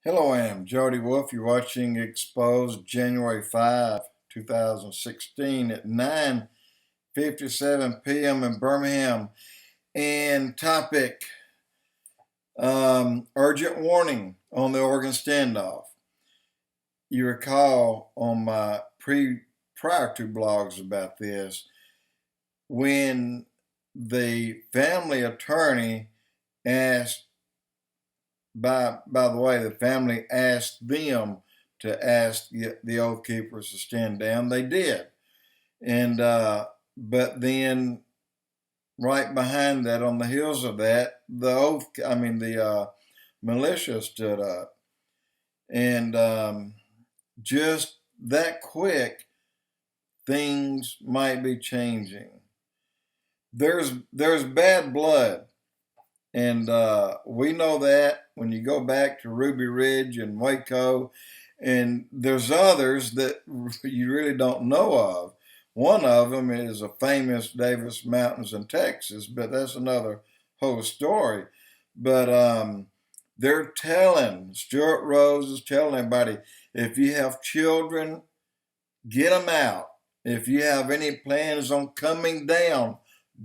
Hello, I am Jody Wolf. You're watching Expoz January 5, 2016 at 9:57 p.m. in Birmingham. And topic, urgent warning on the Oregon standoff. You recall on my prior two blogs about this, when the family attorney asked by the way, the family asked them to ask the Oath Keepers to stand down. They did, and but then right behind that, on the heels of that, the militia stood up, and just that quick, things might be changing. There's bad blood. And we know that when you go back to Ruby Ridge and Waco, and there's others that you really don't know of. One of them is a famous Davis Mountains in Texas, but that's another whole story. But they're telling, Stuart Rose is telling everybody, if you have children, get them out. If you have any plans on coming down,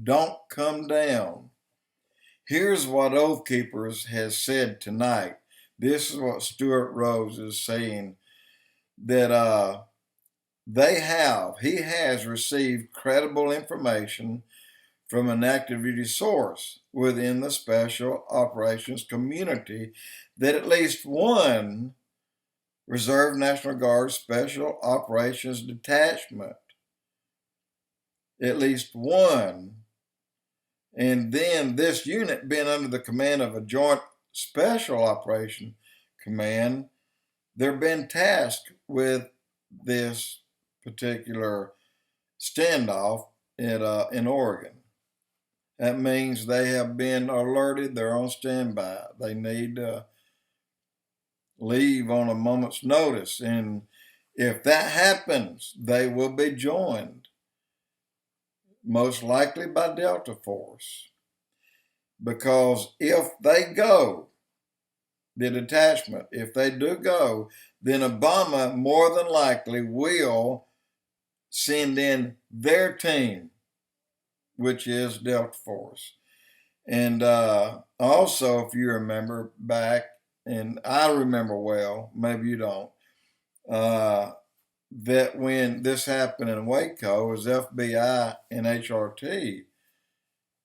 don't come down. Here's what Oath Keepers has said tonight. This is what Stuart Rose is saying, that he has received credible information from an active duty source within the special operations community that at least one Reserve National Guard Special Operations Detachment, at least one, and then this unit being under the command of a Joint Special Operation Command, they're being tasked with this particular standoff in Oregon. That means they have been alerted, they're on standby. They need to leave on a moment's notice. And if that happens, they will be joined, most likely by Delta Force. Because if they go, the detachment, if they do go, then Obama more than likely will send in their team, which is Delta Force. And also, if you remember back, and I remember well, maybe you don't, that when this happened in Waco, it was FBI and HRT.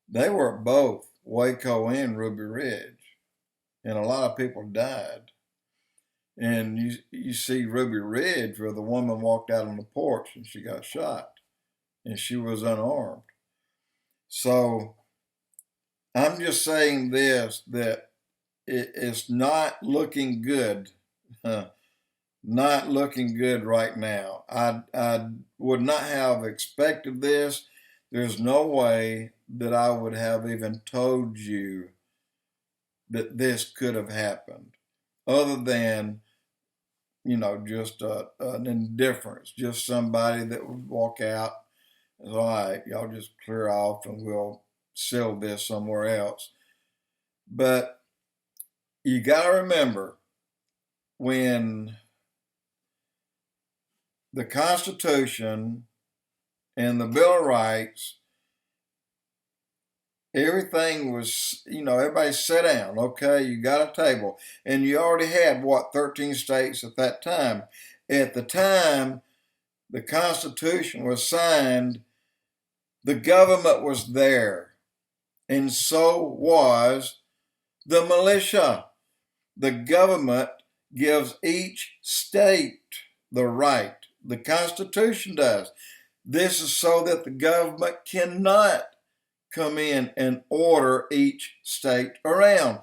They were at both Waco and Ruby Ridge, and a lot of people died. And you see Ruby Ridge where the woman walked out on the porch and she got shot, and she was unarmed. So I'm just saying this, that it's not looking good. Not looking good right now. I would not have expected this. There's no way that I would have even told you that this could have happened, other than, just an indifference, just somebody that would walk out and say, all right, y'all just clear off and we'll sell this somewhere else. But you got to remember, when the Constitution and the Bill of Rights, everything was, everybody sat down. Okay, you got a table. And you already had, 13 states at that time. At the time the Constitution was signed, the government was there. And so was the militia. The government gives each state the right. The Constitution does. This is so that the government cannot come in and order each state around.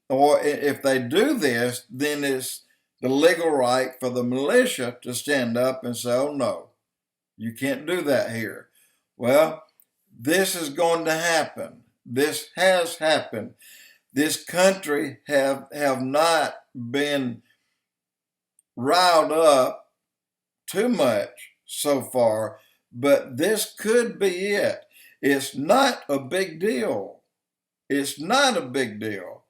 Or if they do this, then it's the legal right for the militia to stand up and say, oh no, you can't do that here. Well, this is going to happen. This has happened. This country have not been riled up too much so far, but this could be it. It's not a big deal. It's not a big deal.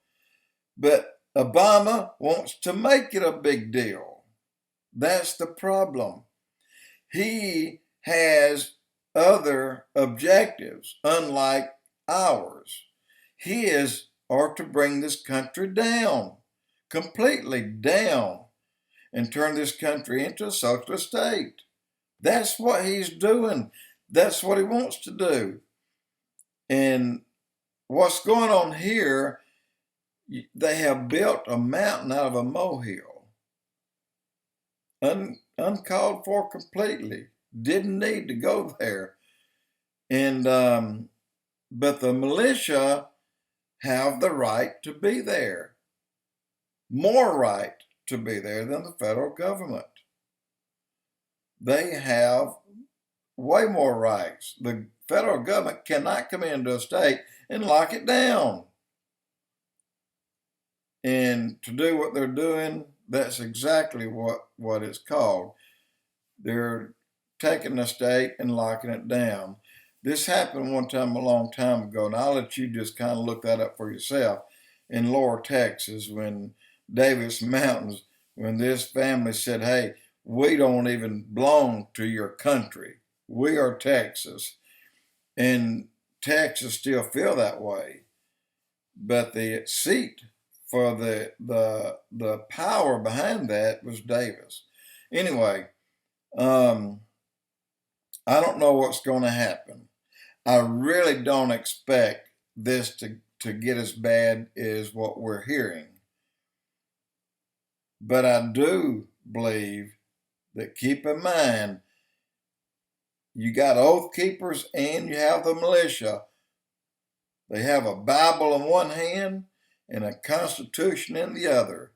But Obama wants to make it a big deal. That's the problem. He has other objectives, unlike ours. His are to bring this country down, completely down, and turn this country into a socialist state. That's what he's doing. That's what he wants to do. And what's going on here, they have built a mountain out of a molehill. Uncalled for completely. Didn't need to go there. And but the militia have the right to be there. More right to be there than the federal government. They have way more rights. The federal government cannot come into a state and lock it down. And to do what they're doing, that's exactly what it's called. They're taking the state and locking it down. This happened one time a long time ago, and I'll let you just kind of look that up for yourself. In Lower Texas, when Davis Mountains, when this family said, hey, we don't even belong to your country. We are Texas. And Texas still feel that way. But the seat for the power behind that was Davis. Anyway, I don't know what's going to happen. I really don't expect this to get as bad as what we're hearing. But I do believe that, keep in mind, you got oath keepers and you have the militia. They have a Bible in one hand and a Constitution in the other.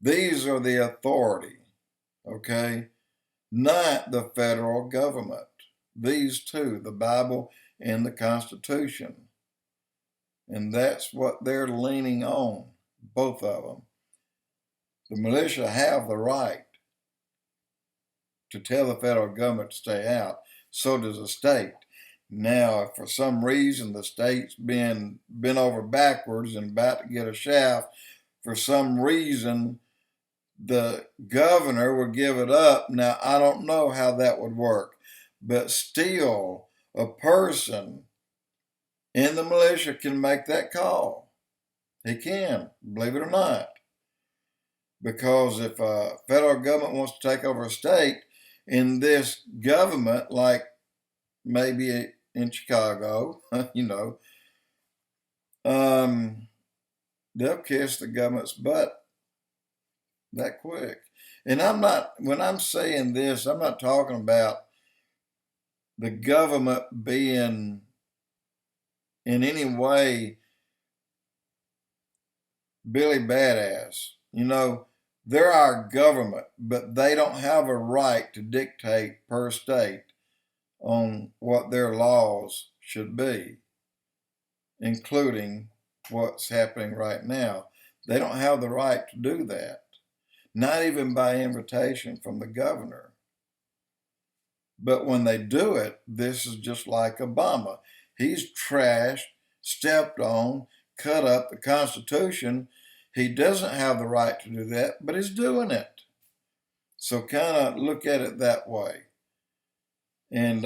These are the authority, okay? Not the federal government. These two, the Bible and the Constitution. And that's what they're leaning on, both of them. The militia have the right to tell the federal government to stay out. So does the state. Now, if for some reason the state's been bent over backwards and about to get a shaft, for some reason the governor would give it up. Now, I don't know how that would work, but still, a person in the militia can make that call. He can, believe it or not. Because if a federal government wants to take over a state, in this government, like maybe in Chicago, they'll kiss the government's butt that quick. And when I'm saying this, I'm not talking about the government being in any way Billy Badass. They're our government, but they don't have a right to dictate per state on what their laws should be, including what's happening right now. They don't have the right to do that, not even by invitation from the governor. But when they do it, this is just like Obama. He's trashed, stepped on, cut up the Constitution. He doesn't have the right to do that, but he's doing it. So kind of look at it that way. And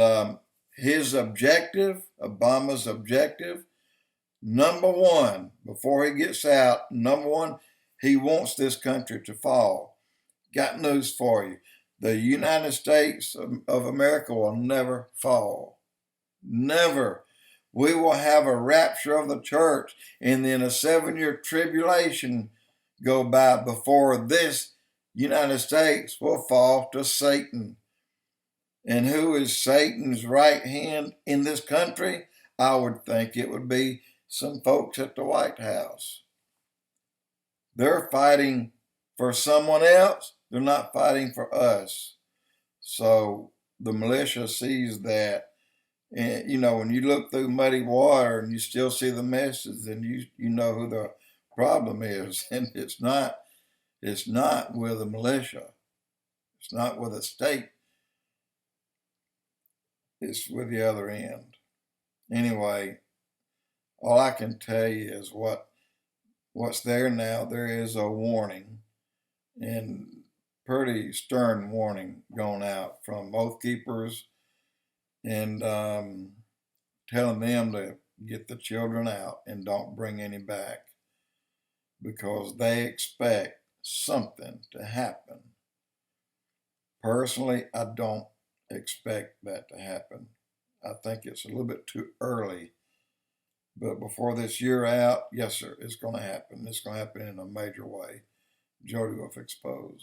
his objective, Obama's objective, number one, before he gets out, number one, he wants this country to fall. Got news for you. The United States of America will never fall. Never. We will have a rapture of the church, and then a 7-year tribulation go by before this United States will fall to Satan. And who is Satan's right hand in this country? I would think it would be some folks at the White House. They're fighting for someone else. They're not fighting for us. So the militia sees that. And, when you look through muddy water and you still see the messes, then you know who the problem is. And it's not with the militia. It's not with the state. It's with the other end. Anyway, all I can tell you is what what's there now, there is a warning, and pretty stern warning going out from oath keepers, and telling them to get the children out and don't bring any back, because they expect something to happen. Personally, I don't expect that to happen. I think it's a little bit too early. But before this year out, yes, sir, it's going to happen. It's going to happen in a major way. Jody with Expoz.